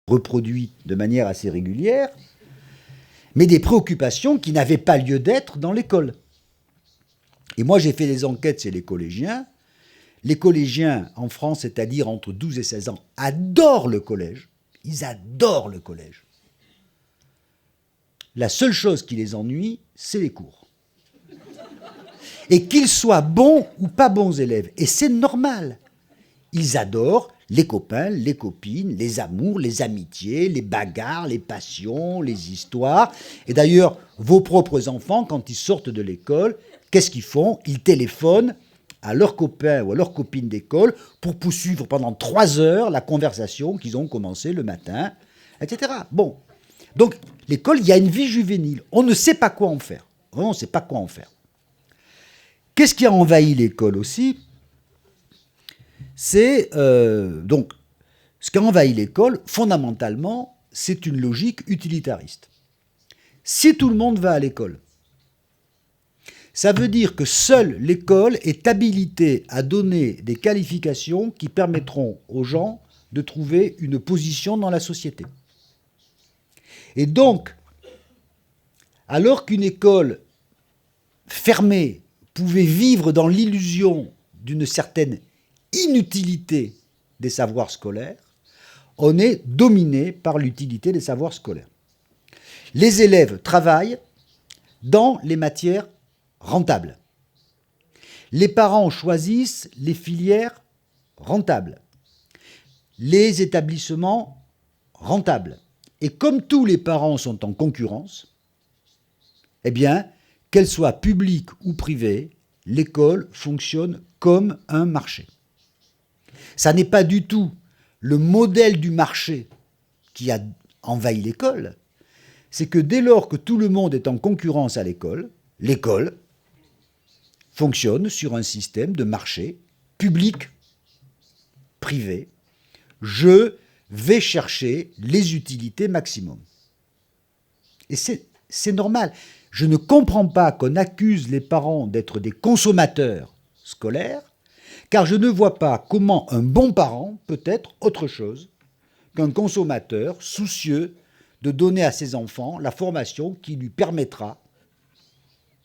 reproduit de manière assez régulière, mais des préoccupations qui n'avaient pas lieu d'être dans l'école. Et moi, j'ai fait des enquêtes chez les collégiens. Les collégiens en France, c'est-à-dire entre 12 et 16 ans, adorent le collège. Ils adorent le collège. La seule chose qui les ennuie, c'est les cours. Et qu'ils soient bons ou pas bons élèves. Et c'est normal. Ils adorent les copains, les copines, les amours, les amitiés, les bagarres, les passions, les histoires. Et d'ailleurs, vos propres enfants, quand ils sortent de l'école, qu'est-ce qu'ils font? Ils téléphonent à leurs copains ou à leurs copines d'école pour poursuivre pendant 3 heures la conversation qu'ils ont commencé le matin, etc. Bon. Donc, l'école, il y a une vie juvénile. On ne sait pas quoi en faire. Vraiment, on ne sait pas quoi en faire. Qu'est-ce qui a envahi l'école aussi? C'est donc ce qui a envahi l'école, fondamentalement, c'est une logique utilitariste. Si tout le monde va à l'école, ça veut dire que seule l'école est habilitée à donner des qualifications qui permettront aux gens de trouver une position dans la société. Et donc, alors qu'une école fermée pouvait vivre dans l'illusion d'une certaine inutilité des savoirs scolaires, on est dominé par l'utilité des savoirs scolaires. Les élèves travaillent dans les matières rentables. Les parents choisissent les filières rentables. Les établissements rentables. Et comme tous les parents sont en concurrence, eh bien, qu'elle soit publique ou privée, l'école fonctionne comme un marché. Ça n'est pas du tout le modèle du marché qui a envahi l'école, c'est que dès lors que tout le monde est en concurrence à l'école, l'école fonctionne sur un système de marché public, privé. Je vais chercher les utilités maximum. Et c'est normal. Je ne comprends pas qu'on accuse les parents d'être des consommateurs scolaires, car je ne vois pas comment un bon parent peut être autre chose qu'un consommateur soucieux de donner à ses enfants la formation qui lui permettra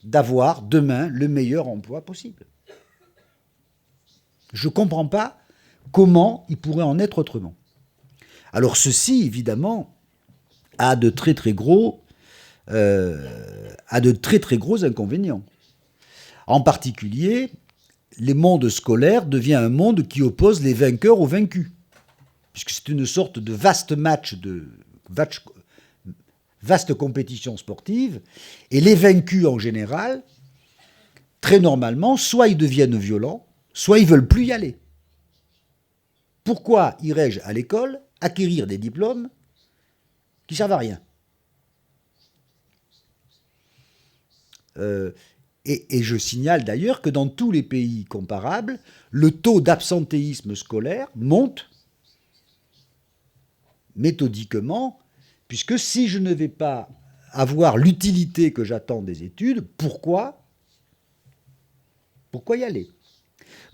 d'avoir demain le meilleur emploi possible. Je ne comprends pas comment il pourrait en être autrement. Alors ceci, évidemment, a de très très gros inconvénients. En particulier, le monde scolaire devient un monde qui oppose les vainqueurs aux vaincus, puisque c'est une sorte de vaste match, vaste compétition sportive, et les vaincus en général, très normalement, soit ils deviennent violents, soit ils ne veulent plus y aller. Pourquoi irais-je à l'école acquérir des diplômes qui ne servent à rien? Et je signale d'ailleurs que dans tous les pays comparables, le taux d'absentéisme scolaire monte méthodiquement, puisque si je ne vais pas avoir l'utilité que j'attends des études, pourquoi y aller?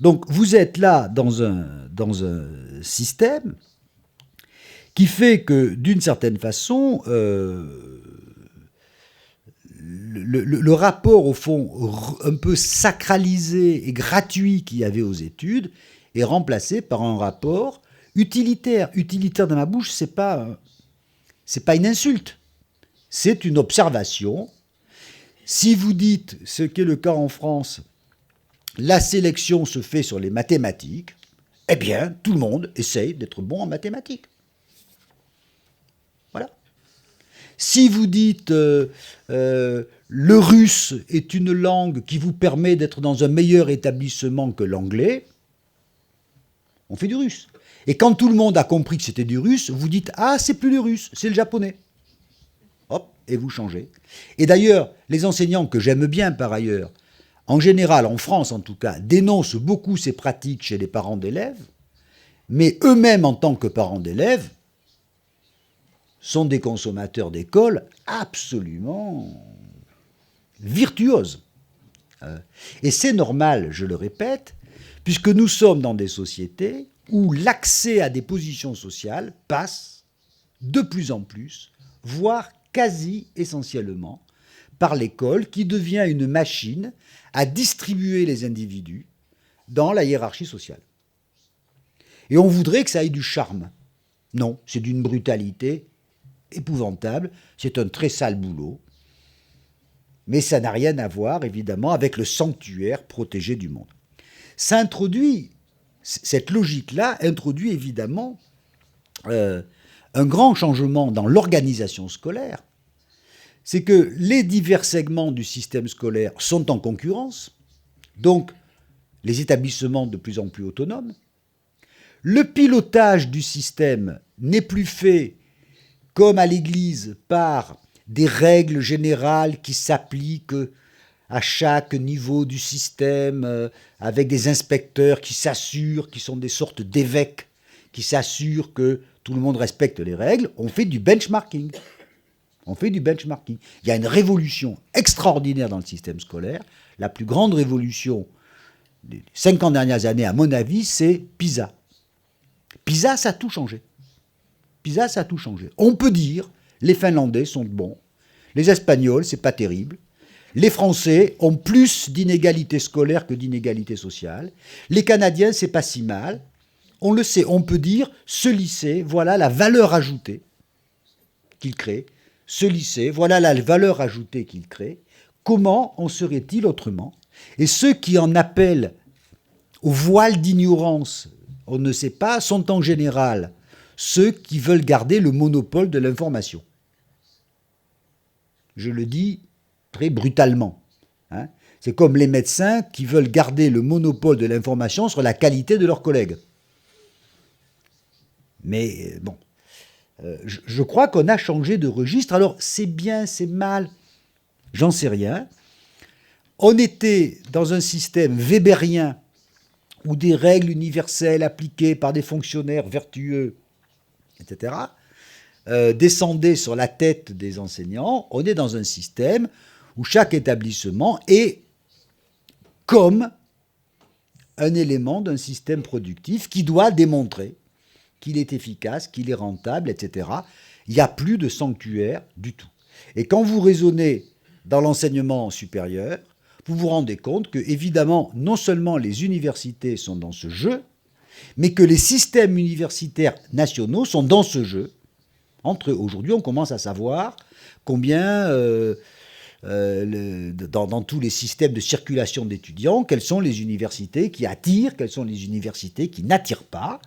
Donc vous êtes là dans un système qui fait que, d'une certaine façon, le rapport, au fond, un peu sacralisé et gratuit qu'il y avait aux études est remplacé par un rapport utilitaire. Utilitaire dans ma bouche, c'est pas une insulte, c'est une observation. Si vous dites, ce qui est le cas en France, la sélection se fait sur les mathématiques, eh bien, tout le monde essaye d'être bon en mathématiques. Voilà. Si vous dites le russe est une langue qui vous permet d'être dans un meilleur établissement que l'anglais, on fait du russe. Et quand tout le monde a compris que c'était du russe, vous dites ah, c'est plus le russe, c'est le japonais. Hop, et vous changez. Et d'ailleurs, les enseignants que j'aime bien par ailleurs, en général, en France en tout cas, dénoncent beaucoup ces pratiques chez les parents d'élèves, mais eux-mêmes en tant que parents d'élèves sont des consommateurs d'école absolument virtuoses. Et c'est normal, je le répète, puisque nous sommes dans des sociétés où l'accès à des positions sociales passe de plus en plus, voire quasi essentiellement, par l'école qui devient une machine à distribuer les individus dans la hiérarchie sociale. Et on voudrait que ça ait du charme. Non, c'est d'une brutalité épouvantable, c'est un très sale boulot, mais ça n'a rien à voir, évidemment, avec le sanctuaire protégé du monde. Ça introduit, cette logique-là introduit évidemment un grand changement dans l'organisation scolaire. C'est que les divers segments du système scolaire sont en concurrence, donc les établissements de plus en plus autonomes. Le pilotage du système n'est plus fait comme à l'Église par des règles générales qui s'appliquent à chaque niveau du système, avec des inspecteurs qui s'assurent, qui sont des sortes d'évêques, qui s'assurent que tout le monde respecte les règles. On fait du benchmarking. On fait du benchmarking. Il y a une révolution extraordinaire dans le système scolaire. La plus grande révolution des 50 dernières années, à mon avis, c'est PISA. PISA, ça a tout changé. PISA, ça a tout changé. On peut dire, les Finlandais sont bons, les Espagnols, c'est pas terrible, les Français ont plus d'inégalités scolaires que d'inégalités sociales, les Canadiens, c'est pas si mal. On le sait, on peut dire, ce lycée, voilà la valeur ajoutée qu'il crée. Ce lycée, voilà la valeur ajoutée qu'il crée. Comment en serait-il autrement? Et ceux qui en appellent au voile d'ignorance, on ne sait pas, sont en général ceux qui veulent garder le monopole de l'information. Je le dis très brutalement. Hein. C'est comme les médecins qui veulent garder le monopole de l'information sur la qualité de leurs collègues. Mais bon, je crois qu'on a changé de registre. Alors, c'est bien, c'est mal, j'en sais rien. On était dans un système weberien où des règles universelles appliquées par des fonctionnaires vertueux, etc., descendaient sur la tête des enseignants. On est dans un système où chaque établissement est comme un élément d'un système productif qui doit démontrer qu'il est efficace, qu'il est rentable, etc. Il n'y a plus de sanctuaire du tout. Et quand vous raisonnez dans l'enseignement supérieur, vous vous rendez compte que, évidemment, non seulement les universités sont dans ce jeu, mais que les systèmes universitaires nationaux sont dans ce jeu. Entre eux, aujourd'hui, on commence à savoir combien, dans tous les systèmes de circulation d'étudiants, quelles sont les universités qui attirent, quelles sont les universités qui n'attirent pas.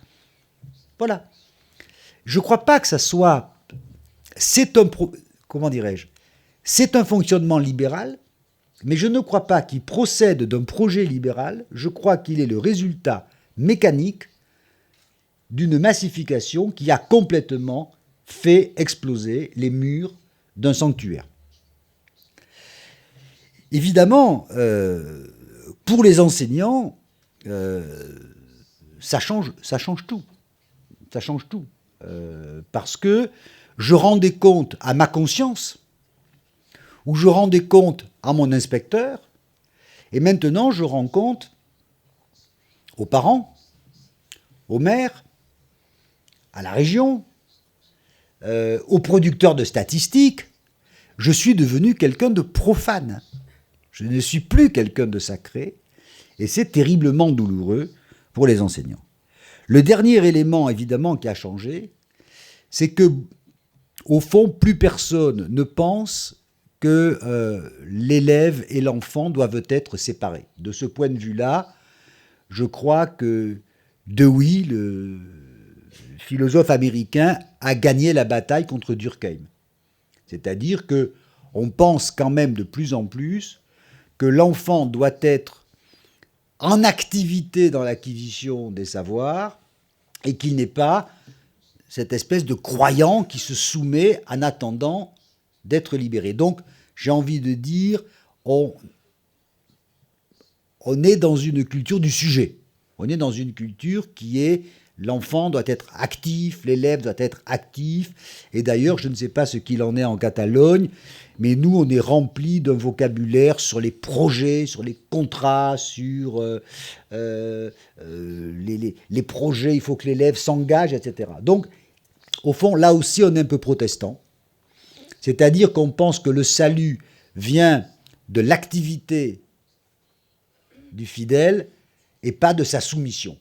Voilà. Je ne crois pas que ça soit... C'est un fonctionnement libéral, mais je ne crois pas qu'il procède d'un projet libéral. Je crois qu'il est le résultat mécanique d'une massification qui a complètement fait exploser les murs d'un sanctuaire. Évidemment, pour les enseignants, ça change tout. Ça change tout. Parce que je rendais compte à ma conscience, ou je rendais compte à mon inspecteur, et maintenant je rends compte aux parents, aux maires, à la région, aux producteurs de statistiques. Je suis devenu quelqu'un de profane. Je ne suis plus quelqu'un de sacré, et c'est terriblement douloureux pour les enseignants. Le dernier élément, évidemment, qui a changé, c'est que, au fond, plus personne ne pense que l'élève et l'enfant doivent être séparés. De ce point de vue-là, je crois que Dewey, le philosophe américain, a gagné la bataille contre Durkheim. C'est-à-dire qu'on pense quand même de plus en plus que l'enfant doit être en activité dans l'acquisition des savoirs et qu'il n'est pas cette espèce de croyant qui se soumet en attendant d'être libéré. Donc, j'ai envie de dire, on est dans une culture du sujet. On est dans une culture qui est l'enfant doit être actif, l'élève doit être actif. Et d'ailleurs, je ne sais pas ce qu'il en est en Catalogne, mais nous, on est remplis d'un vocabulaire sur les projets, sur les contrats, sur les projets, il faut que l'élève s'engage, etc. Donc, Au fond, là aussi, on est un peu protestant. C'est-à-dire qu'on pense que le salut vient de l'activité du fidèle et pas de sa soumission.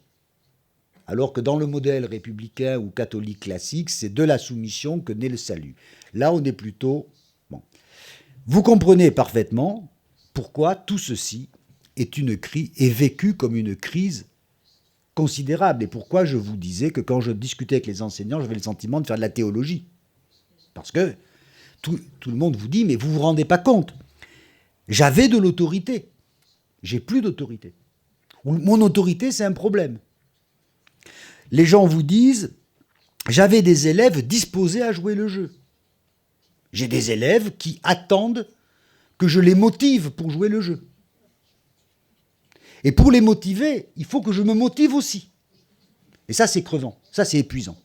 Alors que dans le modèle républicain ou catholique classique, c'est de la soumission que naît le salut. Là, on est plutôt... Bon. Vous comprenez parfaitement pourquoi tout ceci est vécu comme une crise considérable. Et pourquoi je vous disais que quand je discutais avec les enseignants, j'avais le sentiment de faire de la théologie. Parce que tout le monde vous dit, mais vous ne vous rendez pas compte. J'avais de l'autorité. J'ai plus d'autorité. Mon autorité, c'est un problème. Les gens vous disent, j'avais des élèves disposés à jouer le jeu. J'ai des élèves qui attendent que je les motive pour jouer le jeu. Et pour les motiver, il faut que je me motive aussi. Et ça, c'est crevant. Ça, c'est épuisant.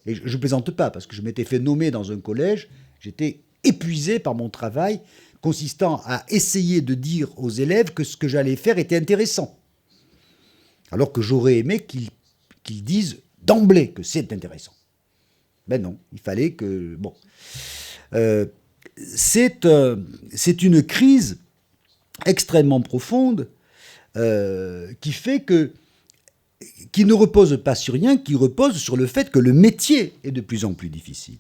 Et je ne plaisante pas, parce que je m'étais fait nommer dans un collège, j'étais épuisé par mon travail, consistant à essayer de dire aux élèves que ce que j'allais faire était intéressant. Alors que j'aurais aimé qu'ils disent d'emblée que c'est intéressant. Ben non, il fallait que... Bon. C'est une crise extrêmement profonde qui ne repose pas sur rien, qui repose sur le fait que le métier est de plus en plus difficile.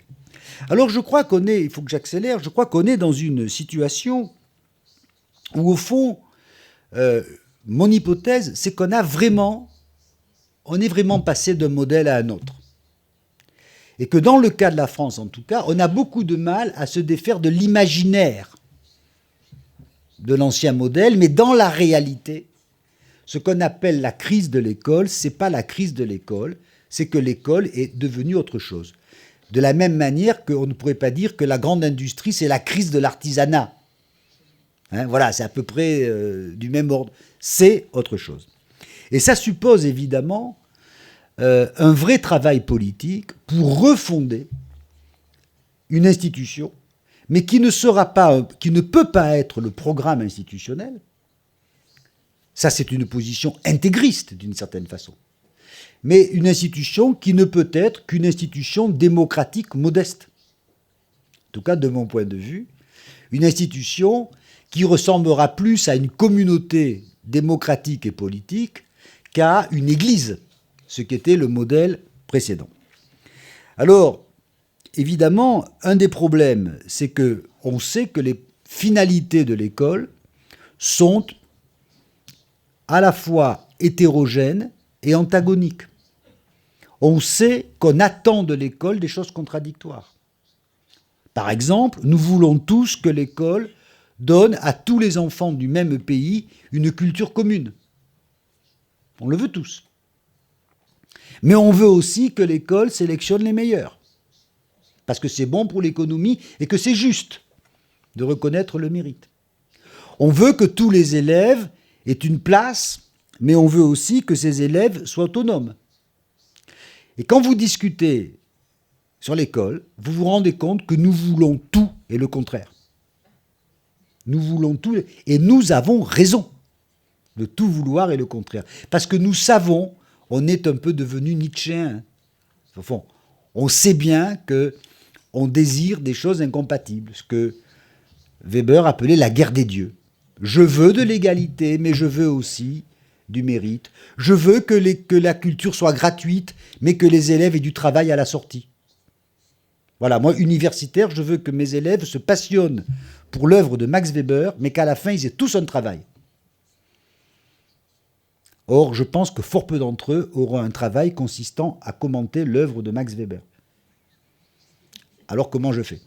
Alors je crois il faut que j'accélère, je crois qu'on est dans une situation où au fond, mon hypothèse, c'est on est vraiment passé d'un modèle à un autre. Et que dans le cas de la France, en tout cas, on a beaucoup de mal à se défaire de l'imaginaire de l'ancien modèle, mais dans la réalité, ce qu'on appelle la crise de l'école, c'est pas la crise de l'école, c'est que l'école est devenue autre chose. De la même manière qu'on ne pourrait pas dire que la grande industrie, c'est la crise de l'artisanat. Hein, voilà, c'est à peu près du même ordre. C'est autre chose. Et ça suppose évidemment un vrai travail politique pour refonder une institution, mais qui ne peut pas être le programme institutionnel. Ça, c'est une position intégriste, d'une certaine façon. Mais une institution qui ne peut être qu'une institution démocratique modeste. En tout cas, de mon point de vue, une institution qui ressemblera plus à une communauté démocratique et politique qu'à une église, ce qui était le modèle précédent. Alors, évidemment, un des problèmes, c'est qu'on sait que les finalités de l'école sont à la fois hétérogènes et antagoniques. On sait qu'on attend de l'école des choses contradictoires. Par exemple, nous voulons tous que l'école donne à tous les enfants du même pays une culture commune. On le veut tous. Mais on veut aussi que l'école sélectionne les meilleurs. Parce que c'est bon pour l'économie et que c'est juste de reconnaître le mérite. On veut que tous les élèves aient une place, mais on veut aussi que ces élèves soient autonomes. Et quand vous discutez sur l'école, vous vous rendez compte que nous voulons tout et le contraire. Nous voulons tout et nous avons raison de tout vouloir et le contraire. Parce que nous savons, on est un peu devenu nietzschéen. Au fond, on sait bien qu'on désire des choses incompatibles, ce que Weber appelait la guerre des dieux. Je veux de l'égalité, mais je veux aussi du mérite. Je veux que la culture soit gratuite, mais que les élèves aient du travail à la sortie. Voilà, moi, universitaire, je veux que mes élèves se passionnent pour l'œuvre de Max Weber, mais qu'à la fin, ils aient tous un travail. Or, je pense que fort peu d'entre eux auront un travail consistant à commenter l'œuvre de Max Weber. Alors, comment je fais ?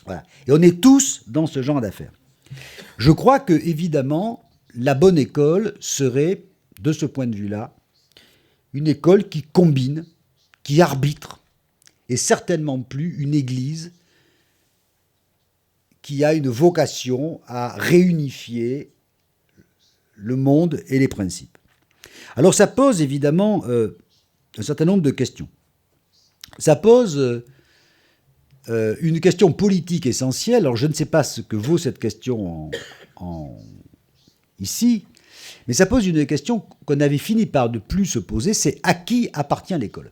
Voilà. Et on est tous dans ce genre d'affaires. Je crois que, évidemment, la bonne école serait, de ce point de vue-là, une école qui combine, qui arbitre, et certainement plus une église qui a une vocation à réunifier le monde et les principes. Alors ça pose évidemment un certain nombre de questions. Ça pose une question politique essentielle. Alors je ne sais pas ce que vaut cette question ici, mais ça pose une question qu'on avait fini par de plus se poser, c'est à qui appartient l'école ?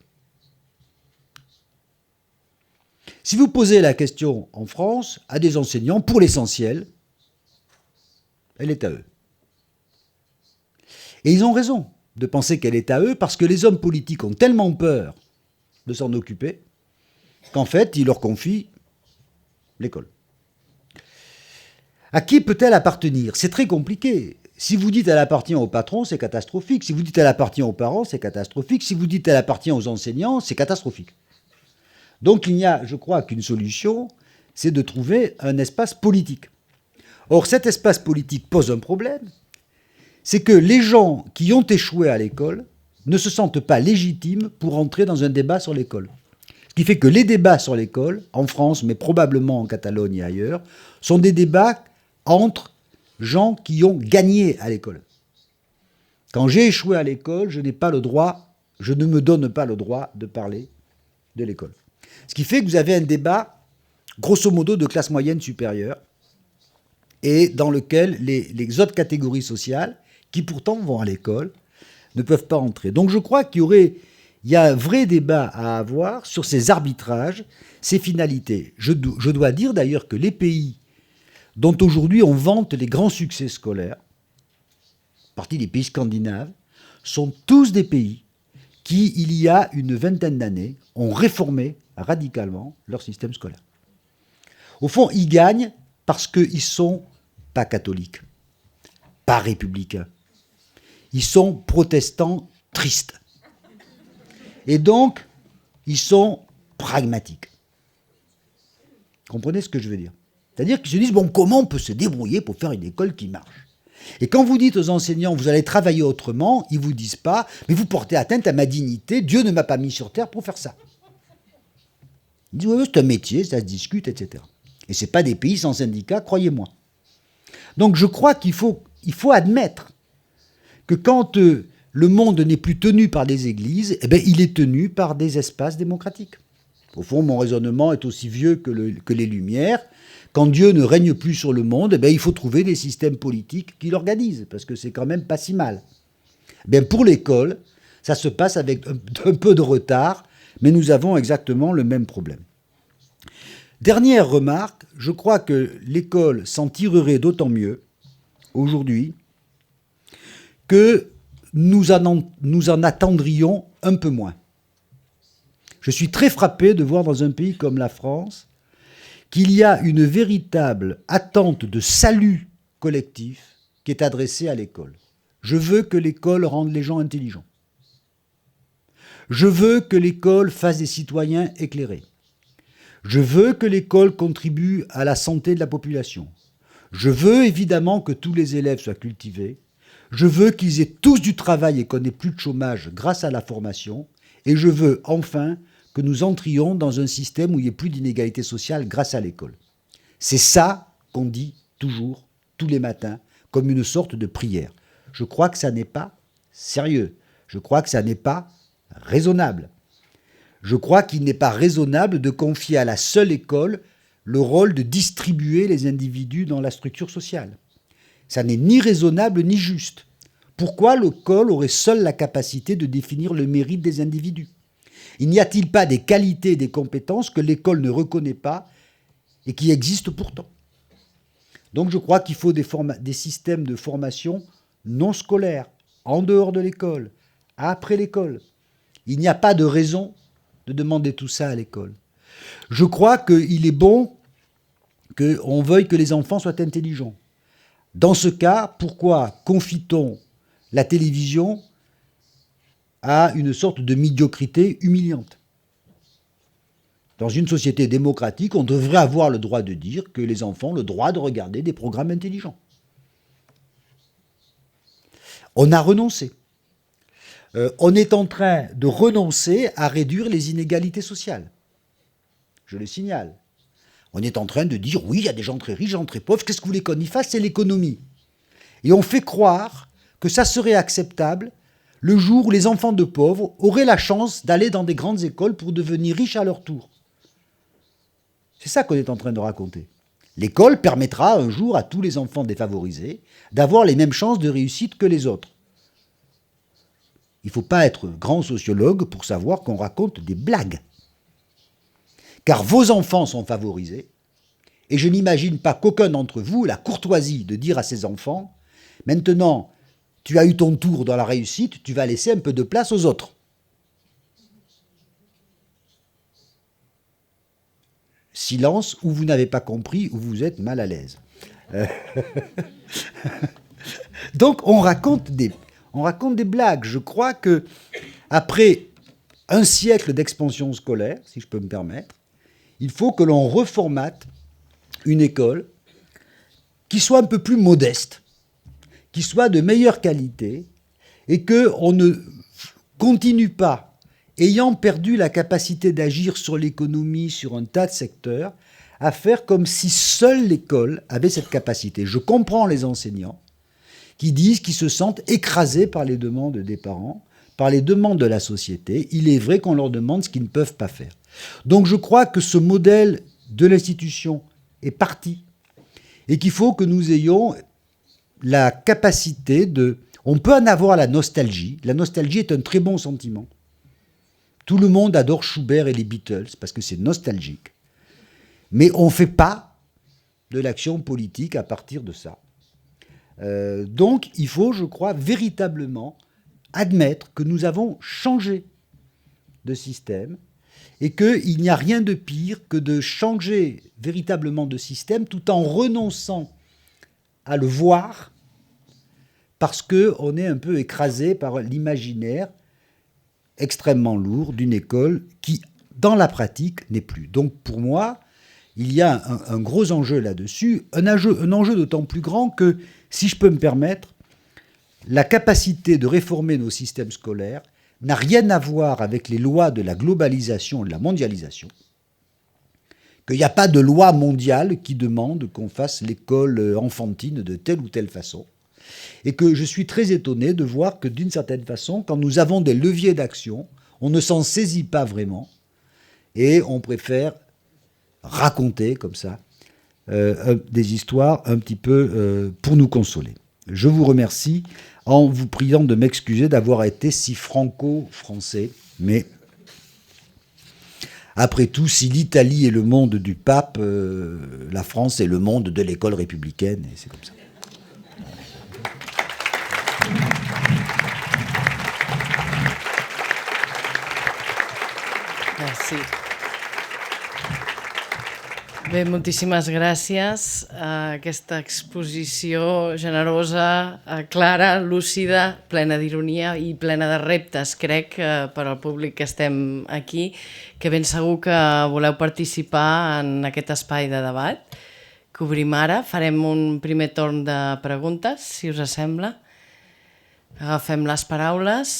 Si vous posez la question en France à des enseignants, pour l'essentiel, elle est à eux. Et ils ont raison de penser qu'elle est à eux parce que les hommes politiques ont tellement peur de s'en occuper qu'en fait, ils leur confient l'école. À qui peut-elle appartenir? C'est très compliqué. Si vous dites elle appartient au patron, c'est catastrophique. Si vous dites elle appartient aux parents, c'est catastrophique. Si vous dites elle appartient aux enseignants, c'est catastrophique. Donc il n'y a, je crois, qu'une solution, c'est de trouver un espace politique. Or, cet espace politique pose un problème, c'est que les gens qui ont échoué à l'école ne se sentent pas légitimes pour entrer dans un débat sur l'école. Ce qui fait que les débats sur l'école, en France, mais probablement en Catalogne et ailleurs, sont des débats entre gens qui ont gagné à l'école. Quand j'ai échoué à l'école, je ne me donne pas le droit de parler de l'école. Ce qui fait que vous avez un débat, grosso modo, de classe moyenne supérieure, et dans lequel les autres catégories sociales, qui pourtant vont à l'école, ne peuvent pas entrer. Donc je crois qu'il y a un vrai débat à avoir sur ces arbitrages, ces finalités. Je dois dire d'ailleurs que les pays dont aujourd'hui on vante les grands succès scolaires, partie des pays scandinaves, sont tous des pays qui, il y a une vingtaine d'années, ont réformé radicalement leur système scolaire. Au fond, ils gagnent parce qu'ils ne sont pas catholiques, pas républicains. Ils sont protestants tristes. Et donc, ils sont pragmatiques. Comprenez ce que je veux dire? C'est-à-dire qu'ils se disent, bon, comment on peut se débrouiller pour faire une école qui marche? Et quand vous dites aux enseignants, vous allez travailler autrement, ils ne vous disent pas, mais vous portez atteinte à ma dignité, Dieu ne m'a pas mis sur terre pour faire ça. Ils disent, oui, c'est un métier, ça se discute, etc. Et ce n'est pas des pays sans syndicats, croyez-moi. Donc je crois qu'il faut admettre que quand le monde n'est plus tenu par des églises, eh bien, il est tenu par des espaces démocratiques. Au fond, mon raisonnement est aussi vieux que les Lumières. Quand Dieu ne règne plus sur le monde, eh bien, il faut trouver des systèmes politiques qui l'organisent, parce que c'est quand même pas si mal. Eh bien, pour l'école, ça se passe avec un peu de retard, mais nous avons exactement le même problème. Dernière remarque, je crois que l'école s'en tirerait d'autant mieux aujourd'hui que nous en attendrions un peu moins. Je suis très frappé de voir dans un pays comme la France qu'il y a une véritable attente de salut collectif qui est adressée à l'école. Je veux que l'école rende les gens intelligents. Je veux que l'école fasse des citoyens éclairés. Je veux que l'école contribue à la santé de la population. Je veux évidemment que tous les élèves soient cultivés. Je veux qu'ils aient tous du travail et qu'on n'ait plus de chômage grâce à la formation. Et je veux enfin que nous entrions dans un système où il n'y ait plus d'inégalité sociale grâce à l'école. C'est ça qu'on dit toujours, tous les matins, comme une sorte de prière. Je crois que ça n'est pas sérieux. Je crois que ça n'est pas raisonnable. Je crois qu'il n'est pas raisonnable de confier à la seule école le rôle de distribuer les individus dans la structure sociale. Ça n'est ni raisonnable ni juste. Pourquoi l'école aurait seule la capacité de définir le mérite des individus? Il n'y a-t-il pas des qualités et des compétences que l'école ne reconnaît pas et qui existent pourtant? Donc je crois qu'il faut des systèmes de formation non scolaires, en dehors de l'école, après l'école. Il n'y a pas de raison de demander tout ça à l'école. Je crois qu'il est bon qu'on veuille que les enfants soient intelligents. Dans ce cas, pourquoi confie-t-on la télévision à une sorte de médiocrité humiliante? Dans une société démocratique, on devrait avoir le droit de dire que les enfants ont le droit de regarder des programmes intelligents. On a renoncé. On est en train de renoncer à réduire les inégalités sociales. Je le signale. On est en train de dire, oui, il y a des gens très riches, des gens très pauvres, qu'est-ce que vous voulez qu'on y fasse? C'est l'économie. Et on fait croire que ça serait acceptable le jour où les enfants de pauvres auraient la chance d'aller dans des grandes écoles pour devenir riches à leur tour. C'est ça qu'on est en train de raconter. L'école permettra un jour à tous les enfants défavorisés d'avoir les mêmes chances de réussite que les autres. Il ne faut pas être grand sociologue pour savoir qu'on raconte des blagues. car vos enfants sont favorisés, et je n'imagine pas qu'aucun d'entre vous ait la courtoisie de dire à ses enfants « Maintenant, tu as eu ton tour dans la réussite, tu vas laisser un peu de place aux autres. » Silence, ou vous n'avez pas compris, ou vous êtes mal à l'aise. Donc on raconte des blagues. Je crois que après un siècle d'expansion scolaire, si je peux me permettre, il faut que l'on reformate une école qui soit un peu plus modeste, qui soit de meilleure qualité, et qu'on ne continue pas, ayant perdu la capacité d'agir sur l'économie, sur un tas de secteurs, à faire comme si seule l'école avait cette capacité. Je comprends les enseignants qui disent qu'ils se sentent écrasés par les demandes des parents, par les demandes de la société. Il est vrai qu'on leur demande ce qu'ils ne peuvent pas faire. Donc je crois que ce modèle de l'institution est parti et qu'il faut que nous ayons la capacité de... On peut en avoir la nostalgie. La nostalgie est un très bon sentiment. Tout le monde adore Schubert et les Beatles parce que c'est nostalgique. Mais on ne fait pas de l'action politique à partir de ça. Donc il faut, je crois, véritablement admettre que nous avons changé de système et qu'il n'y a rien de pire que de changer véritablement de système tout en renonçant à le voir parce qu'on est un peu écrasé par l'imaginaire extrêmement lourd d'une école qui, dans la pratique, n'est plus. Donc pour moi, il y a un gros enjeu là-dessus, un enjeu d'autant plus grand que, si je peux me permettre, la capacité de réformer nos systèmes scolaires n'a rien à voir avec les lois de la globalisation et de la mondialisation, qu'il n'y a pas de loi mondiale qui demande qu'on fasse l'école enfantine de telle ou telle façon, et que je suis très étonné de voir que, d'une certaine façon, quand nous avons des leviers d'action, on ne s'en saisit pas vraiment, et on préfère raconter comme ça des histoires un petit peu pour nous consoler. Je vous remercie en vous priant de m'excuser d'avoir été si franco-français, mais après tout, si l'Italie est le monde du pape, la France est le monde de l'école républicaine, et c'est comme ça. Merci. Bé, moltíssimes gràcies. Aquesta exposició generosa, clara, lúcida, plena d'ironia i plena de reptes, crec, per al públic que estem aquí, que ben segur que voleu participar en aquest espai de debat que obrim ara. Farem un primer torn de preguntes, si us sembla. Agafem les paraules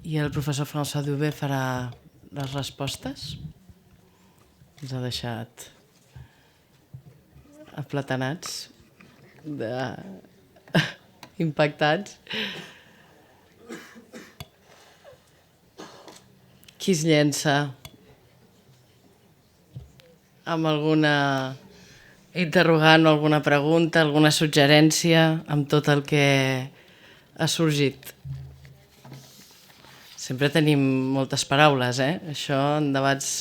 i el professor François Dubé farà les respostes. Ens ha deixat aplatanats, impactats. Qui es llença amb alguna interrogant o alguna pregunta, alguna suggerència amb tot el que ha sorgit? Sempre tenim moltes paraules, Això en debats...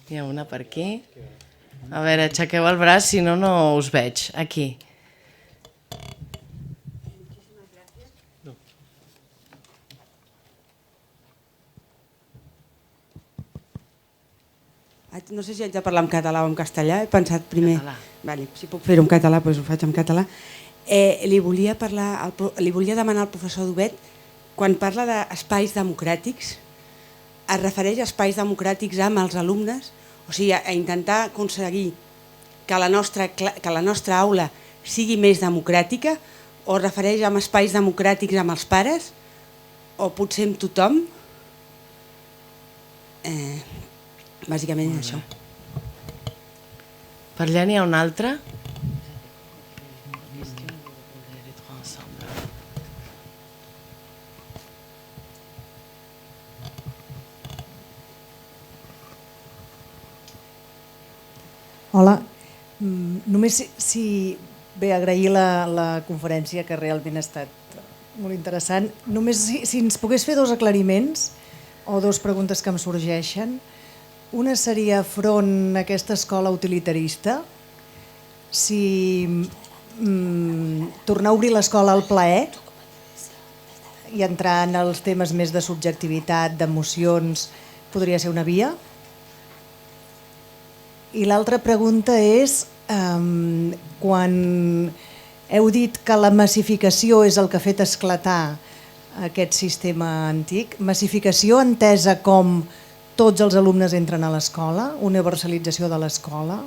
Hi ha una per aquí. A veure, aixequeu el braç, si no, no us veig. Aquí. No sé si haig de parlar en català o en castellà, he pensat primer... Català. Vale, si puc fer-ho en català, doncs ho faig en català. Li volia demanar al professor Dubet, quan parla d'espais democràtics, es refereix a espais democràtics amb els alumnes, o sigui, a intentar aconseguir que la nostra aula sigui més democràtica, o es refereix a espais democràtics amb els pares, o potser amb tothom? Bàsicament això. Per allà n'hi ha un altre? Hola, només si bé agrair la conferència, que realment ha estat molt interessant. Només si ens pogués fer dos aclariments o dos preguntes que em sorgeixen. Una seria front a aquesta escola utilitarista, si tornar a obrir l'escola al plaer i entrar en els temes més de subjectivitat, d'emocions, podria ser una via. I l'altra pregunta és, quan heu dit que la massificació és el que ha fet esclatar aquest sistema antic, massificació entesa com tots els alumnes entren a l'escola, universalització de l'escola,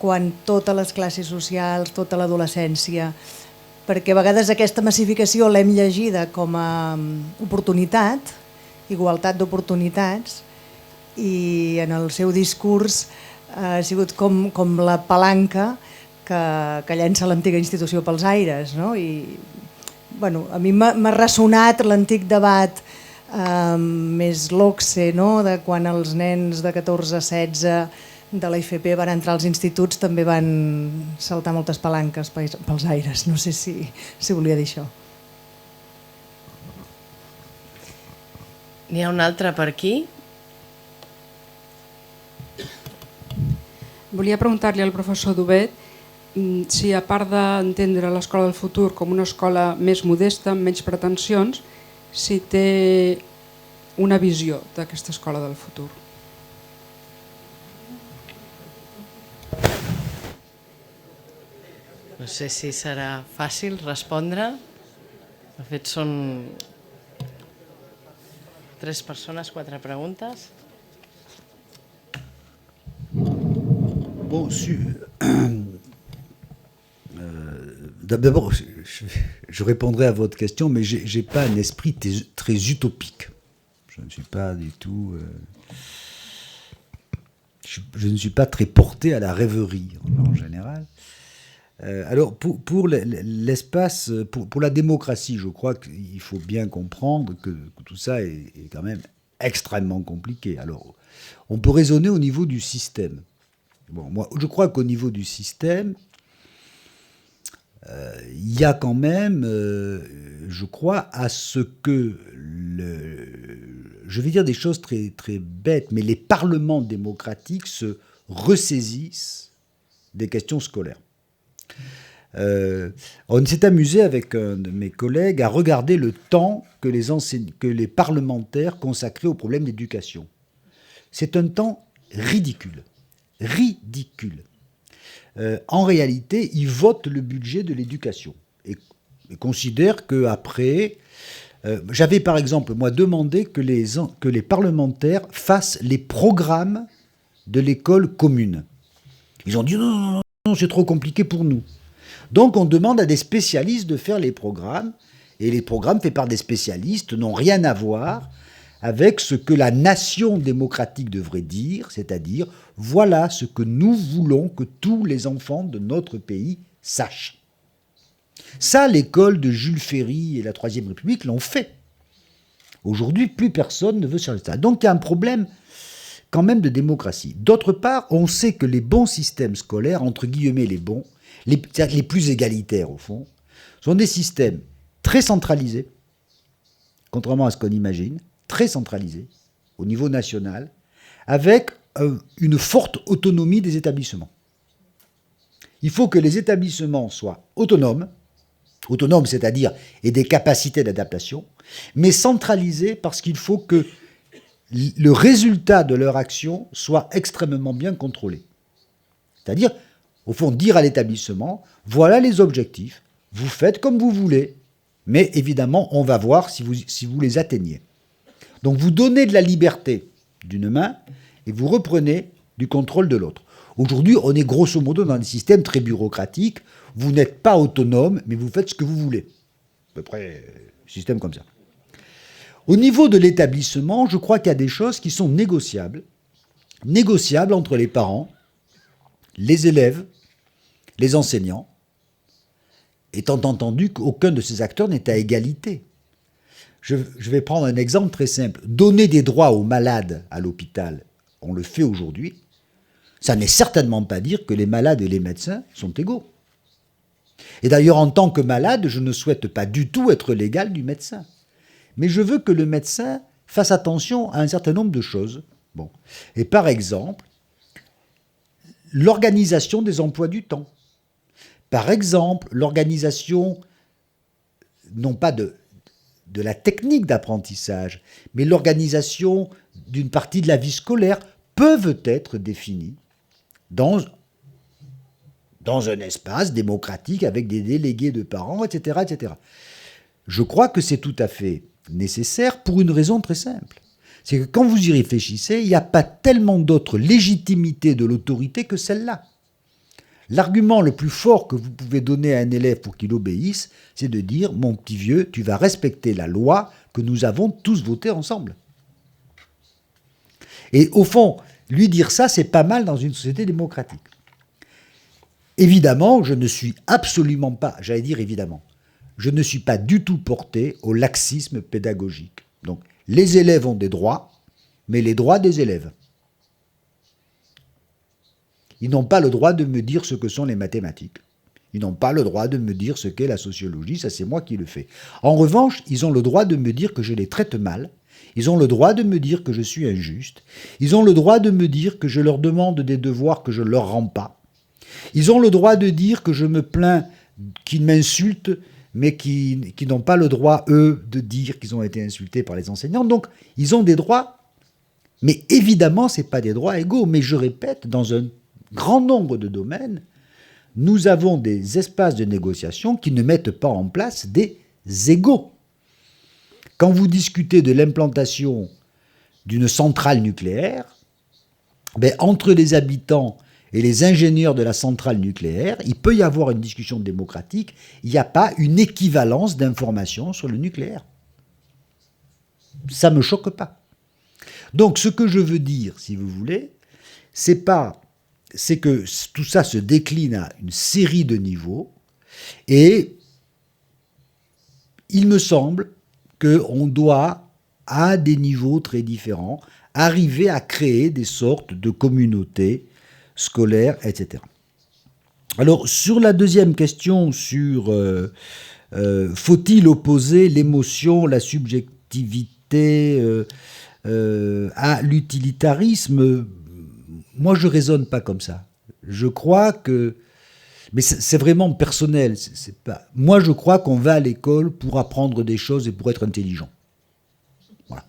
quan totes les classes socials, tota l'adolescència, perquè a vegades aquesta massificació l'hem llegida com a oportunitat, igualtat d'oportunitats, i en el seu discurs ha sigut com la palanca que llença l'antiga institució pels aires, no? I, bueno, a mi m'ha ressonat l'antic debat més l'Ocse, no? De quan els nens de 14-16 de la IFP van entrar als instituts també van saltar moltes palanques pels aires. No sé si volia dir això. N'hi ha un altre per aquí. Volia preguntar-li al professor Dubet si, a part d'entendre l'Escola del Futur com una escola més modesta, amb menys pretensions, si té una visió d'aquesta escola del futur. No sé si serà fàcil respondre. De fet, són 3 persones, 4 preguntes. Bon, d'abord, je répondrai à votre question, mais je n'ai pas un esprit très utopique. Je ne suis pas du tout... je ne suis pas très porté à la rêverie, en général. Alors, pour l'espace, pour la démocratie, je crois qu'il faut bien comprendre que tout ça est quand même extrêmement compliqué. Alors, on peut raisonner au niveau du système. Bon, moi, je crois qu'au niveau du système, il y a quand même, je crois, à ce que, je vais dire des choses très, très bêtes, mais les parlements démocratiques se ressaisissent des questions scolaires. On s'est amusé avec un de mes collègues à regarder le temps que les parlementaires consacraient au problème d'éducation. C'est un temps ridicule. Ridicule. En réalité, ils votent le budget de l'éducation et considèrent qu'après... j'avais par exemple, moi, demandé que les parlementaires fassent les programmes de l'école commune. Ils ont dit non, c'est trop compliqué pour nous. Donc on demande à des spécialistes de faire les programmes, et les programmes faits par des spécialistes n'ont rien à voir avec ce que la nation démocratique devrait dire, c'est-à-dire voilà ce que nous voulons que tous les enfants de notre pays sachent. Ça, l'école de Jules Ferry et la Troisième République l'ont fait. Aujourd'hui, plus personne ne veut changer ça. Donc il y a un problème quand même de démocratie. D'autre part, on sait que les bons systèmes scolaires, entre guillemets les bons, c'est-à-dire les plus égalitaires au fond, sont des systèmes très centralisés, contrairement à ce qu'on imagine, très centralisés au niveau national, avec une forte autonomie des établissements. Il faut que les établissements soient autonomes, c'est-à-dire aient des capacités d'adaptation, mais centralisés parce qu'il faut que le résultat de leur action soit extrêmement bien contrôlé. C'est-à-dire, au fond, dire à l'établissement, voilà les objectifs, vous faites comme vous voulez, mais évidemment, on va voir si vous les atteignez. Donc vous donnez de la liberté d'une main et vous reprenez du contrôle de l'autre. Aujourd'hui, on est grosso modo dans un système très bureaucratique. Vous n'êtes pas autonome, mais vous faites ce que vous voulez. À peu près, système comme ça. Au niveau de l'établissement, je crois qu'il y a des choses qui sont négociables. Négociables entre les parents, les élèves, les enseignants, étant entendu qu'aucun de ces acteurs n'est à égalité. Je vais prendre un exemple très simple. Donner des droits aux malades à l'hôpital, on le fait aujourd'hui, ça n'est certainement pas dire que les malades et les médecins sont égaux. Et d'ailleurs, en tant que malade, je ne souhaite pas du tout être l'égal du médecin. Mais je veux que le médecin fasse attention à un certain nombre de choses. Bon. Et par exemple, l'organisation des emplois du temps. Par exemple, l'organisation, non pas de la technique d'apprentissage, mais l'organisation d'une partie de la vie scolaire peuvent être définies dans un espace démocratique avec des délégués de parents, etc., etc. Je crois que c'est tout à fait nécessaire pour une raison très simple. C'est que quand vous y réfléchissez, il n'y a pas tellement d'autres légitimités de l'autorité que celle-là. L'argument le plus fort que vous pouvez donner à un élève pour qu'il obéisse, c'est de dire « Mon petit vieux, tu vas respecter la loi que nous avons tous votée ensemble. » Et au fond, lui dire ça, c'est pas mal dans une société démocratique. Évidemment, je ne suis absolument pas, j'allais dire évidemment, je ne suis pas du tout porté au laxisme pédagogique. Donc, les élèves ont des droits, mais les droits des élèves. Ils n'ont pas le droit de me dire ce que sont les mathématiques. Ils n'ont pas le droit de me dire ce qu'est la sociologie, ça c'est moi qui le fais. En revanche, ils ont le droit de me dire que je les traite mal. Ils ont le droit de me dire que je suis injuste. Ils ont le droit de me dire que je leur demande des devoirs que je ne leur rends pas. Ils ont le droit de dire que je me plains qu'ils m'insultent, mais qui n'ont pas le droit, eux, de dire qu'ils ont été insultés par les enseignants. Donc, ils ont des droits, mais évidemment, ce n'est pas des droits égaux. Mais je répète, dans un grand nombre de domaines, nous avons des espaces de négociation qui ne mettent pas en place des égaux. Quand vous discutez de l'implantation d'une centrale nucléaire, entre les habitants et les ingénieurs de la centrale nucléaire, il peut y avoir une discussion démocratique, il n'y a pas une équivalence d'informations sur le nucléaire. Ça ne me choque pas. Donc ce que je veux dire, si vous voulez, c'est que tout ça se décline à une série de niveaux, et il me semble qu'on doit, à des niveaux très différents, arriver à créer des sortes de communautés scolaires, etc. Alors, sur la deuxième question, sur faut-il opposer l'émotion, la subjectivité à l'utilitarisme, moi je ne raisonne pas comme ça. Je crois que... Mais c'est vraiment personnel. C'est pas... Moi, je crois qu'on va à l'école pour apprendre des choses et pour être intelligent. Voilà.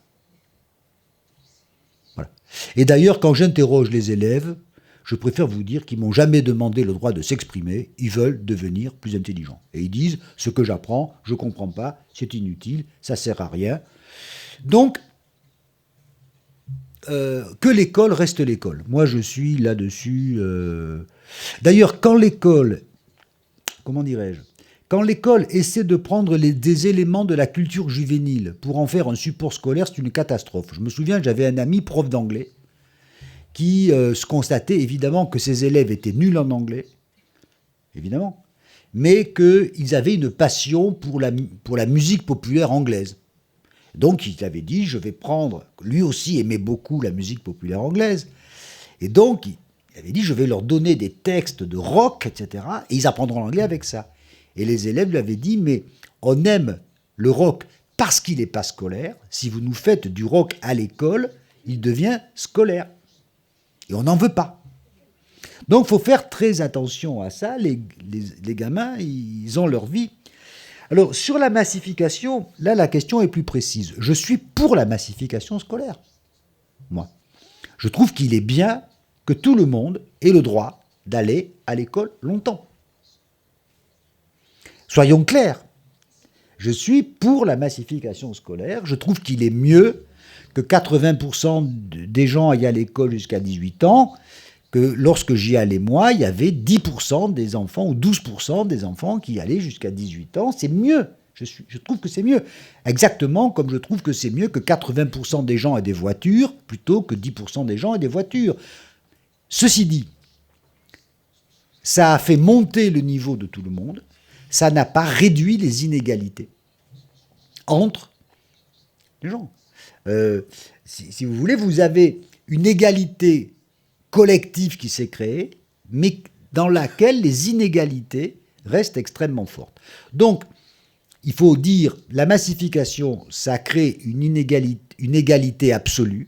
Et d'ailleurs, quand j'interroge les élèves, je préfère vous dire qu'ils ne m'ont jamais demandé le droit de s'exprimer. Ils veulent devenir plus intelligents. Et ils disent, ce que j'apprends, je ne comprends pas, c'est inutile, ça ne sert à rien. Donc, que l'école reste l'école. Moi, je suis là-dessus... D'ailleurs, quand l'école, comment dirais-je, quand l'école essaie de prendre des éléments de la culture juvénile pour en faire un support scolaire, c'est une catastrophe. Je me souviens, j'avais un ami prof d'anglais qui se constatait évidemment que ses élèves étaient nuls en anglais, évidemment, mais qu'ils avaient une passion pour la musique populaire anglaise. Donc il avait dit, je vais prendre, lui aussi aimait beaucoup la musique populaire anglaise, et donc il avait dit, je vais leur donner des textes de rock, etc., et ils apprendront l'anglais avec ça. Et les élèves lui avaient dit, mais on aime le rock parce qu'il n'est pas scolaire. Si vous nous faites du rock à l'école, il devient scolaire. Et on n'en veut pas. Donc il faut faire très attention à ça. Les gamins, ils ont leur vie. Alors, sur la massification, là, la question est plus précise. Je suis pour la massification scolaire, moi. Je trouve qu'il est bien que tout le monde ait le droit d'aller à l'école longtemps. Soyons clairs, je suis pour la massification scolaire. Je trouve qu'il est mieux que 80% des gens aillent à l'école jusqu'à 18 ans, que lorsque j'y allais moi, il y avait 10% des enfants ou 12% des enfants qui allaient jusqu'à 18 ans. C'est mieux. Je trouve que c'est mieux. Exactement comme je trouve que c'est mieux que 80% des gens aient des voitures plutôt que 10% des gens aient des voitures. Ceci dit, ça a fait monter le niveau de tout le monde, ça n'a pas réduit les inégalités entre les gens. Si vous voulez, vous avez une égalité collective qui s'est créée, mais dans laquelle les inégalités reste extrêmement forte. Donc, il faut dire, la massification, ça crée une égalité absolue,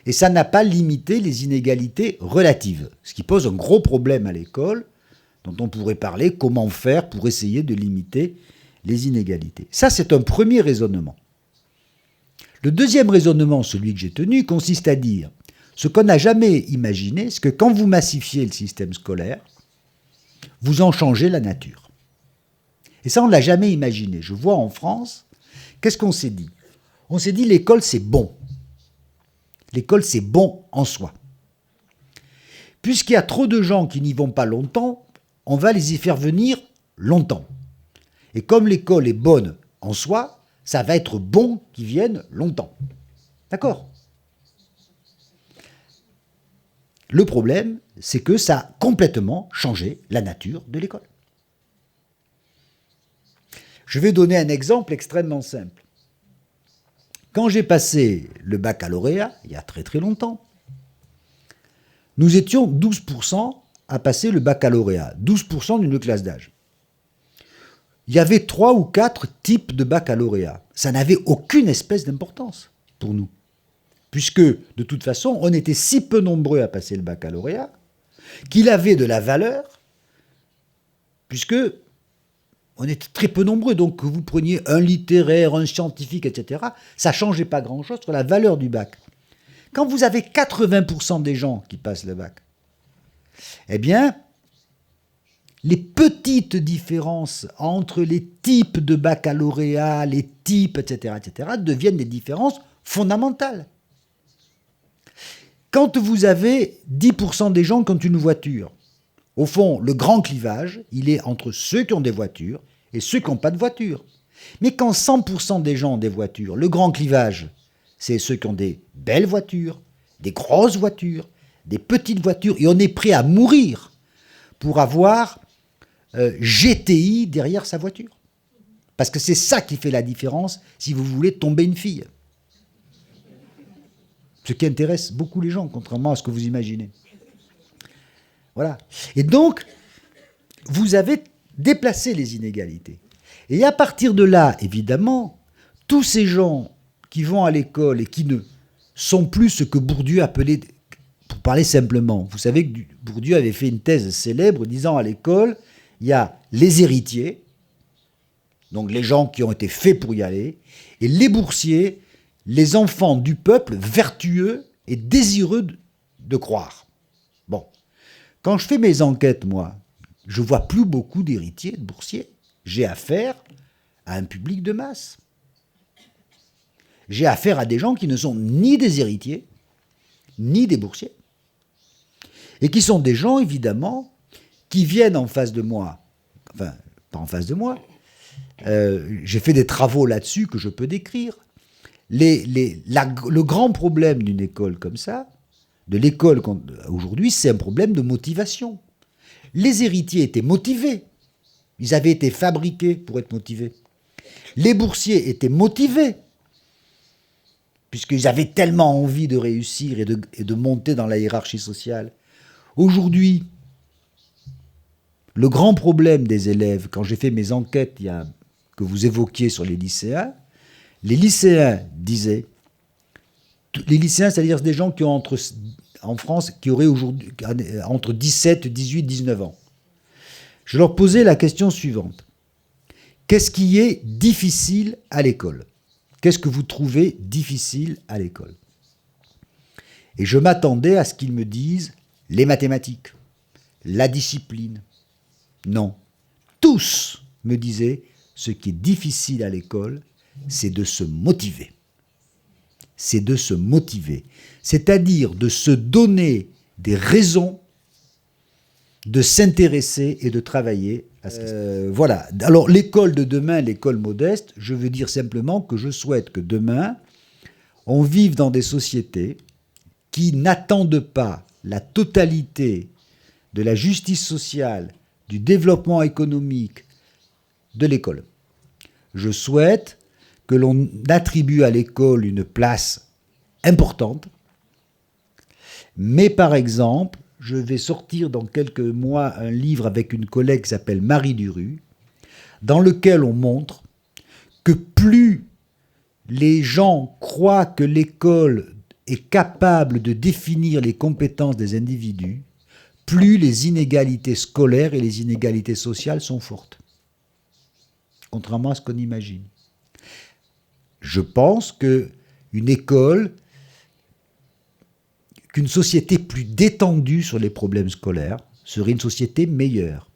et ça n'a pas limité les inégalités relatives, ce qui pose un gros problème à l'école, dont on pourrait parler comment faire pour essayer de limiter les inégalités. Ça, c'est un premier raisonnement. Le deuxième raisonnement, celui que j'ai tenu, consiste à dire ce qu'on n'a jamais imaginé, c'est que quand vous massifiez le système scolaire, vous en changez la nature. Et ça, on ne l'a jamais imaginé. Je vois en France, qu'est-ce qu'on s'est dit? On s'est dit l'école, c'est bon. L'école, c'est bon en soi. Puisqu'il y a trop de gens qui n'y vont pas longtemps, on va les y faire venir longtemps. Et comme l'école est bonne en soi, ça va être bon qu'ils viennent longtemps. D'accord? Le problème, c'est que ça a complètement changé la nature de l'école. Je vais donner un exemple extrêmement simple. Quand j'ai passé le baccalauréat, il y a très très longtemps, nous étions 12% à passer le baccalauréat, 12% d'une classe d'âge. Il y avait 3 ou 4 types de baccalauréat. Ça n'avait aucune espèce d'importance pour nous. Puisque, de toute façon, on était si peu nombreux à passer le baccalauréat qu'il avait de la valeur, puisque on était très peu nombreux. Donc, que vous preniez un littéraire, un scientifique, etc., ça ne changeait pas grand-chose sur la valeur du bac. Quand vous avez 80% des gens qui passent le bac, eh bien, les petites différences entre les types de baccalauréat, les types, etc., deviennent des différences fondamentales. Quand vous avez 10% des gens qui ont une voiture, au fond, le grand clivage, il est entre ceux qui ont des voitures et ceux qui n'ont pas de voiture. Mais quand 100% des gens ont des voitures, le grand clivage, c'est ceux qui ont des belles voitures, des grosses voitures, des petites voitures, et on est prêt à mourir pour avoir GTI derrière sa voiture. Parce que c'est ça qui fait la différence si vous voulez tomber une fille. Ce qui intéresse beaucoup les gens, contrairement à ce que vous imaginez. Voilà. Et donc, vous avez déplacé les inégalités. Et à partir de là, évidemment, tous ces gens qui vont à l'école et qui ne sont plus ce que Bourdieu appelait, pour parler simplement, vous savez que Bourdieu avait fait une thèse célèbre disant à l'école, il y a les héritiers, donc les gens qui ont été faits pour y aller, et les boursiers, les enfants du peuple vertueux et désireux de croire. Bon. Quand je fais mes enquêtes, moi, je vois plus beaucoup d'héritiers, de boursiers. J'ai affaire à un public de masse. J'ai affaire à des gens qui ne sont ni des héritiers, ni des boursiers. Et qui sont des gens, évidemment, qui viennent en face de moi. Enfin, pas en face de moi. J'ai fait des travaux là-dessus que je peux décrire. Le grand problème d'une école comme ça, de l'école aujourd'hui, c'est un problème de motivation. Les héritiers étaient motivés. Ils avaient été fabriqués pour être motivés. Les boursiers étaient motivés, puisqu'ils avaient tellement envie de réussir et de monter dans la hiérarchie sociale. Aujourd'hui, le grand problème des élèves, quand j'ai fait mes enquêtes que vous évoquiez sur les lycéens disaient, les lycéens, c'est-à-dire des gens qui ont en France, qui auraient aujourd'hui entre 17, 18, 19 ans. Je leur posais la question suivante. Qu'est-ce qui est difficile à l'école? Qu'est-ce que vous trouvez difficile à l'école? Et je m'attendais à ce qu'ils me disent les mathématiques, la discipline. Non. Tous me disaient ce qui est difficile à l'école, c'est de se motiver. C'est de se motiver. C'est-à-dire de se donner des raisons de s'intéresser et de travailler à ce qui se passe. Voilà. Alors, l'école de demain, l'école modeste, je veux dire simplement que je souhaite que demain, on vive dans des sociétés qui n'attendent pas la totalité de la justice sociale, du développement économique de l'école. Je souhaite que l'on attribue à l'école une place importante, mais par exemple, je vais sortir dans quelques mois un livre avec une collègue qui s'appelle Marie Duru, dans lequel on montre que plus les gens croient que l'école est capable de définir les compétences des individus, plus les inégalités scolaires et les inégalités sociales sont fortes. Contrairement à ce qu'on imagine. Je pense qu'une école, qu'une société plus détendue sur les problèmes scolaires serait une société meilleure.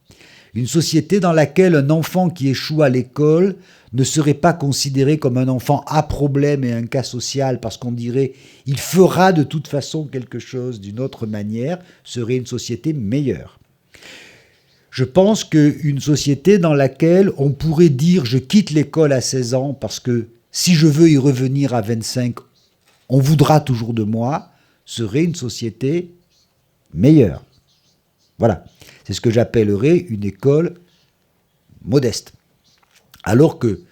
Une société dans laquelle un enfant qui échoue à l'école ne serait pas considéré comme un enfant à problème et un cas social parce qu'on dirait il fera de toute façon quelque chose d'une autre manière, serait une société meilleure. Je pense qu'une société dans laquelle on pourrait dire je quitte l'école à 16 ans parce que si je veux y revenir à 25, on voudra toujours de moi, serait une société meilleure. Voilà. C'est ce que j'appellerais une école modeste. Alors que,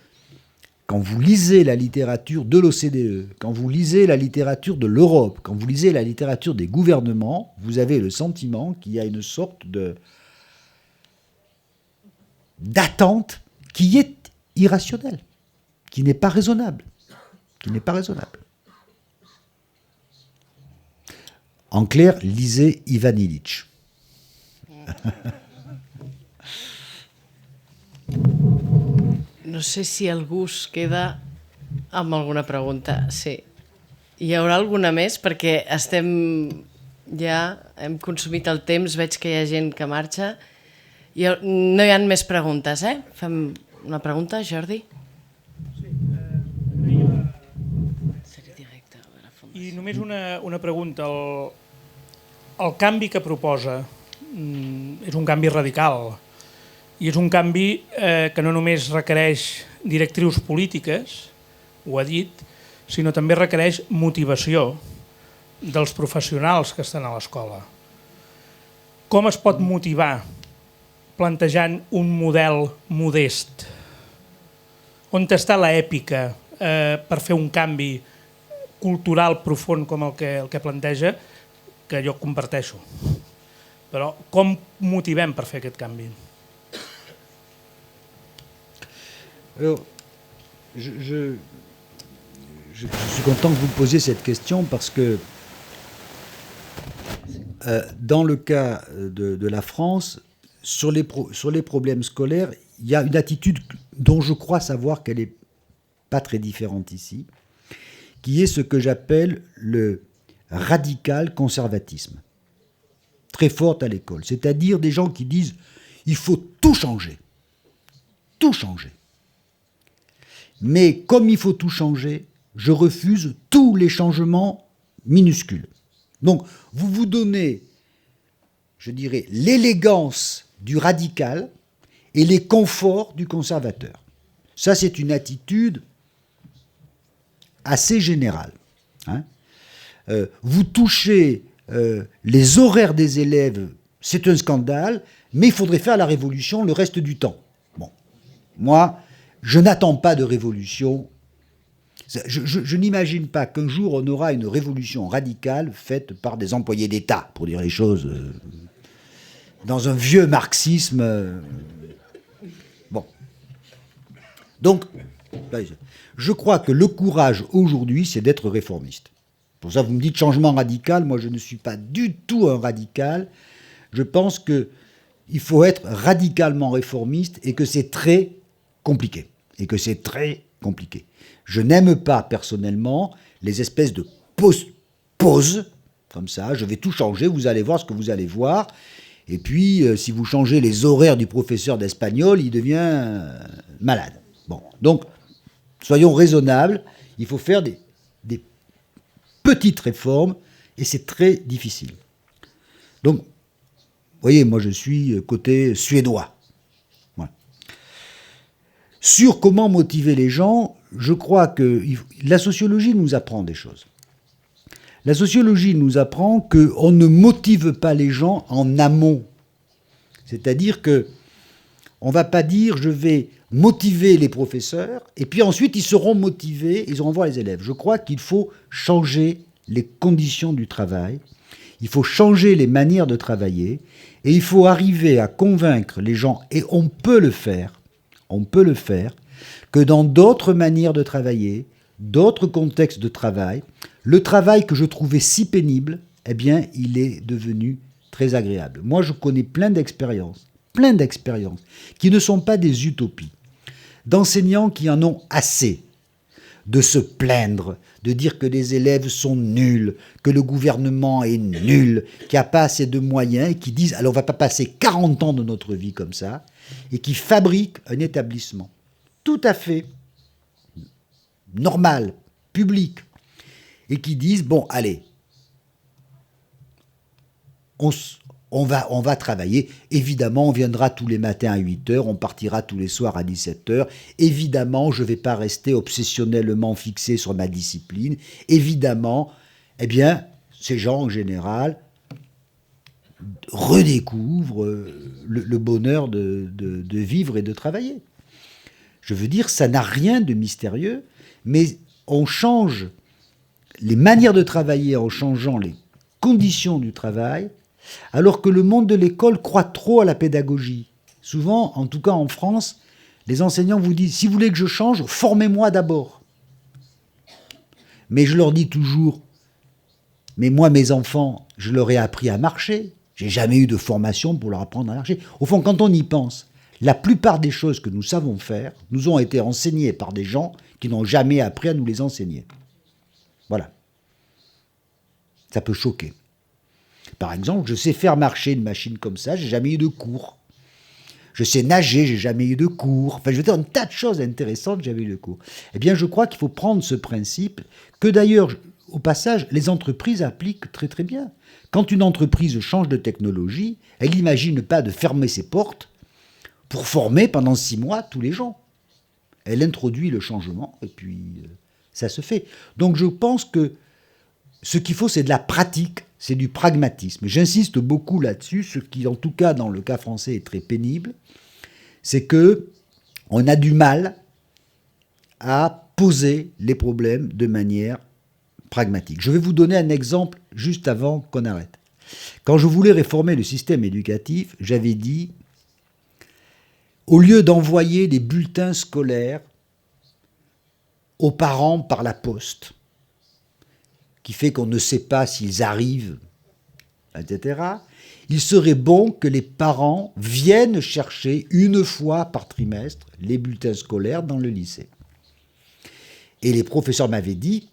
quand vous lisez la littérature de l'OCDE, quand vous lisez la littérature de l'Europe, quand vous lisez la littérature des gouvernements, vous avez le sentiment qu'il y a une sorte d'attente qui est irrationnelle, qui n'est pas raisonnable. En clair, lisez Ivan Illich. No sé si algú es queda amb alguna pregunta. Sí. Hi haurà alguna més? Perquè hem consumit el temps, veig que hi ha gent que marxa. No hi ha més preguntes, eh? Fem una pregunta, Jordi? I només una pregunta. El canvi que proposa és un canvi radical i és un canvi que no només requereix directrius polítiques, ho ha dit, sinó també requereix motivació dels professionals que estan a l'escola. Com es pot motivar plantejant un model modest? On està l'èpica per fer un canvi cultural profund com el que planteja, que jo comparteixo? Però com motivem per fer aquest canvi? Alors, je suis content que vous posiez cette question parce que dans le cas de la France, sur les problèmes scolaires, il y a une attitude dont je crois savoir qu'elle n'est pas très différente ici, qui est ce que j'appelle le radical conservatisme, très forte à l'école. C'est-à-dire des gens qui disent il faut tout changer. Tout changer. Mais comme il faut tout changer, je refuse tous les changements minuscules. Donc, vous vous donnez, je dirais, l'élégance du radical et les conforts du conservateur. Ça, c'est une attitude assez générale. Hein. Vous touchez les horaires des élèves, c'est un scandale, mais il faudrait faire la révolution le reste du temps. Bon, moi, je n'attends pas de révolution. Je n'imagine pas qu'un jour on aura une révolution radicale faite par des employés d'État, pour dire les choses dans un vieux marxisme. Bon. Donc, je crois que le courage aujourd'hui, c'est d'être réformiste. Pour ça, vous me dites changement radical. Moi, je ne suis pas du tout un radical. Je pense qu'il faut être radicalement réformiste et que c'est très compliqué. Je n'aime pas, personnellement, les espèces de pauses, comme ça, je vais tout changer, vous allez voir ce que vous allez voir. Et puis, si vous changez les horaires du professeur d'espagnol, il devient malade. Bon, donc, soyons raisonnables, il faut faire des petites réformes, et c'est très difficile. Donc, vous voyez, moi je suis côté suédois. Voilà. Sur comment motiver les gens, je crois que la sociologie nous apprend des choses. La sociologie nous apprend qu'on ne motive pas les gens en amont. C'est-à-dire que on ne va pas dire je vais motiver les professeurs et puis ensuite ils seront motivés, ils iront voir les élèves. Je crois qu'il faut changer les conditions du travail. Il faut changer les manières de travailler et il faut arriver à convaincre les gens, et on peut le faire, que dans d'autres manières de travailler, d'autres contextes de travail, le travail que je trouvais si pénible, eh bien, il est devenu très agréable. Moi, je connais plein d'expériences, qui ne sont pas des utopies, d'enseignants qui en ont assez de se plaindre, de dire que les élèves sont nuls, que le gouvernement est nul, qu'il n'y a pas assez de moyens, et qui disent alors on ne va pas passer 40 ans de notre vie comme ça, et qui fabriquent un établissement tout à fait normal, public, et qui disent bon allez, on va travailler. Évidemment, on viendra tous les matins à 8h, on partira tous les soirs à 17h. Évidemment, je ne vais pas rester obsessionnellement fixé sur ma discipline. Évidemment, eh bien, ces gens, en général, redécouvrent le bonheur de vivre et de travailler. Je veux dire, ça n'a rien de mystérieux, mais on change les manières de travailler en changeant les conditions du travail, alors que le monde de l'école croit trop à la pédagogie. Souvent, en tout cas en France, les enseignants vous disent « si vous voulez que je change, formez-moi d'abord ». Mais je leur dis toujours « mais moi, mes enfants, je leur ai appris à marcher. J'ai jamais eu de formation pour leur apprendre à marcher. » Au fond, quand on y pense, la plupart des choses que nous savons faire nous ont été enseignées par des gens qui n'ont jamais appris à nous les enseigner. Voilà. Ça peut choquer. Par exemple, je sais faire marcher une machine comme ça, j'ai jamais eu de cours. Je sais nager, j'ai jamais eu de cours. Enfin, je veux dire, un tas de choses intéressantes, j'avais eu de cours. Eh bien, je crois qu'il faut prendre ce principe, que d'ailleurs, au passage, les entreprises appliquent très très bien. Quand une entreprise change de technologie, elle n'imagine pas de fermer ses portes pour former pendant 6 mois tous les gens. Elle introduit le changement, et puis ça se fait. Donc je pense que ce qu'il faut, c'est de la pratique, c'est du pragmatisme. J'insiste beaucoup là-dessus, ce qui, en tout cas, dans le cas français, est très pénible, c'est que on a du mal à poser les problèmes de manière pragmatique. Je vais vous donner un exemple juste avant qu'on arrête. Quand je voulais réformer le système éducatif, j'avais dit, au lieu d'envoyer des bulletins scolaires aux parents par la poste, qui fait qu'on ne sait pas s'ils arrivent, etc., il serait bon que les parents viennent chercher une fois par trimestre les bulletins scolaires dans le lycée. Et les professeurs m'avaient dit,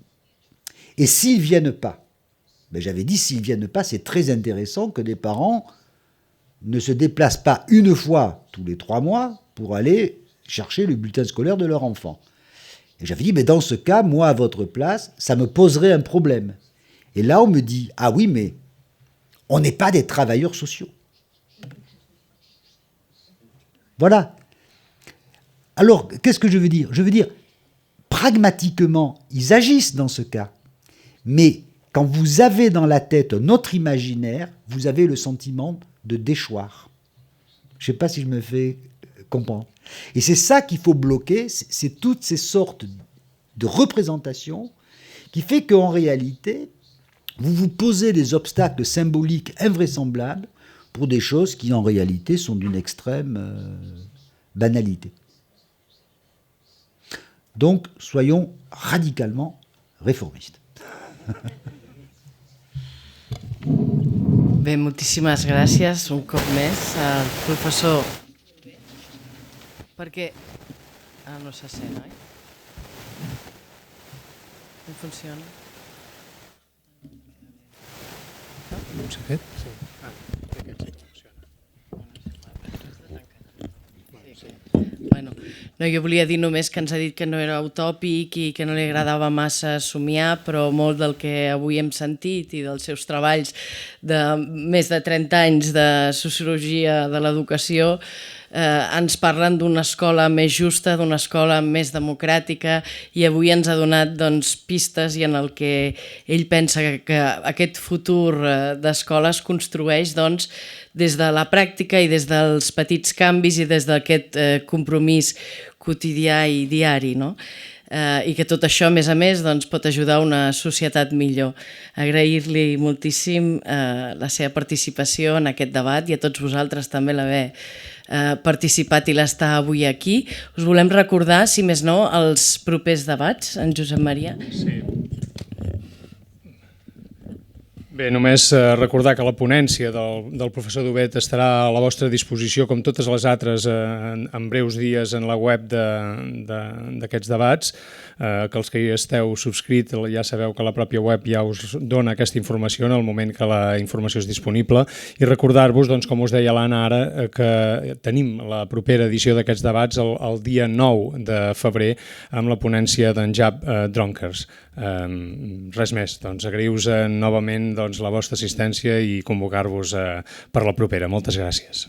et s'ils ne viennent pas, ben j'avais dit, s'ils ne viennent pas, c'est très intéressant que les parents ne se déplacent pas une fois tous les 3 mois pour aller chercher le bulletin scolaire de leur enfant. Et j'avais dit, mais dans ce cas, moi, à votre place, ça me poserait un problème. Et là, on me dit, ah oui, mais on n'est pas des travailleurs sociaux. Voilà. Alors, qu'est-ce que je veux dire ? Je veux dire, pragmatiquement, ils agissent dans ce cas. Mais quand vous avez dans la tête un autre imaginaire, vous avez le sentiment de déchoir. Je ne sais pas si je me fais comprendre. Et c'est ça qu'il faut bloquer, c'est toutes ces sortes de représentations qui fait qu'en réalité, vous vous posez des obstacles symboliques invraisemblables pour des choses qui en réalité sont d'une extrême banalité. Donc, soyons radicalement réformistes. Bé, moltíssimes gràcies un cop més al professor. Perquè... Ah, no se sent, oi? No funciona? No s'ha fet? Sí. Bueno, no, jo volia dir només que ens ha dit que no era utòpic i que no li agradava massa somiar, però molt del que avui hem sentit i dels seus treballs de més de 30 anys de sociologia de l'educació ens parlen d'una escola més justa, d'una escola més democràtica, i avui ens ha donat pistes i en el que ell pensa que aquest futur d'escola es construeix des de la pràctica i des dels petits canvis i des d'aquest compromís quotidià i diari. i que tot això, a més, doncs, pot ajudar a una societat millor. Agrair-li moltíssim la seva participació en aquest debat i a tots vosaltres també l'haver participat i l'estar avui aquí. Us volem recordar, si més no, els propers debats, en Josep Maria. Sí. Bé, només recordar que la ponència del professor Dovet estarà a la vostra disposició, com totes les altres, en breus dies en la web d'aquests debats, que els que hi esteu subscrit ja sabeu que la pròpia web ja us dona aquesta informació en el moment que la informació és disponible, i recordar-vos, doncs, com us deia l'Anna ara, que tenim la propera edició d'aquests debats el dia 9 de febrer amb la ponència d'en Jaap Dronkers. Res més, doncs agraïu-vos novament la vostra assistència i convocar-vos per la propera. Moltes gràcies.